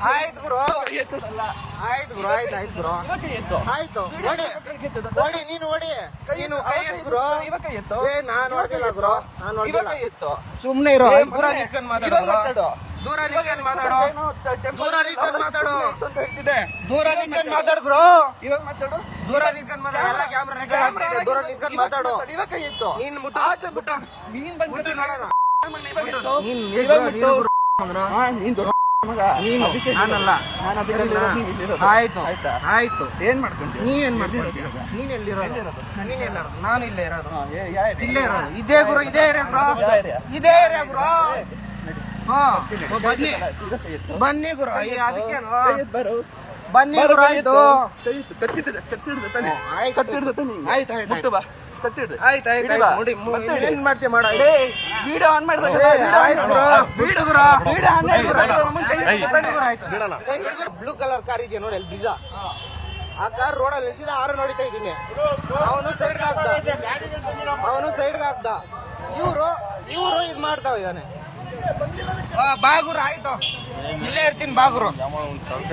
ಆಯ್ತು ಗುರು ಆಯ್ತು ಗುರು ಆಯ್ತು ಗುರು ಆಯ್ತು ಓಡಿ ನೀನು ಓಡಿ ನೀನು ಗುರು ನಾನ್ ನೋಡ್ತಿಲ್ಲ ಗುರು ನಾನ್ ನೋಡ್ತಿಲ್ಲ ಸುಮ್ನೆ ಇರೋ ದೂರ ನಿಂತ್ಕೊಂಡ್ ಮಾತಾಡೋ ದೂರ ನಿಂತ್ಕೊಂಡ್ ಮಾತಾಡೋ ದೂರ ನಿಂತ್ಕೊಂಡ್ ಮಾತಾಡು ದೂರ ನಿಂತ್ಕೊಂಡ್ ಮಾತಾಡು ಗುರು ಇವಾಗ ಮಾತಾಡು ದೂರ ನಿಂತ್ಕೊಂಡ್ ಮಾತಾಡು ಎಲ್ಲ ಕ್ಯಾಮ್ರಾ ರೆಕಾರ್ಡ್ ಆಗ್ತಿದೆ ದೂರ ನಿಂತ್ಕೊಂಡ್ ಮಾತಾಡು ನೀನ್ ಮುಟ್ಟು ನೀನ್ ಮುಟ್ಟು ನೋಡೋಣ ನಾನಲ್ಲ ಆಯ್ತು ಆಯ್ತು ಏನ್ ಮಾಡ್ಕೊಂತೀವಿ ನೀನ್ ಮಾಡ್ತೀಯ ನೀನ್ ಎಲ್ಲಿರೋದು ನಾನು ಇಲ್ಲೇ ಇರೋದು ಇಲ್ಲೇ ಇರೋದು ಇದೇ ಗುರು ಇದೇ ಏರಿಯಾ ಗುರು ಇದೇ ಏರಿಯಾ ಗುರು ಹಾ ಬನ್ನಿ ಬನ್ನಿ ಗುರು ಅದಕ್ಕೇನು ಬನ್ನಿ ಗುರು ಆಯ್ತು ಆಯ್ತು ಏನ್ ಮಾಡ್ತೀಯ ಮಾಡ ವಿಡಿಯೋ ಆನ್ ಮಾಡಿದಾಗ ಬ್ಲೂ ಕಲರ್ ಕಾರ್ ಇದೆಯಾ ನೋಡಿ ಅಲ್ಲಿ ಬಿಜಾ ಆ ಕಾರ್ ರೋಡಲ್ಲಿ ನಿಲ್ಸಿದ ಆರು ನೋಡಿತಾ ಇದ್ದೀನಿ ಅವನು ಸೈಡ್ಗೆ ಹಾಕ್ದ ಇವ್ರು ಇದ್ ಮಾಡ್ತಾವ ಇದ್ದಾನೆ ಬಾಗುರು ಆಯ್ತು ಇಲ್ಲೇ ಇರ್ತೀನಿ ಬಾಗುರು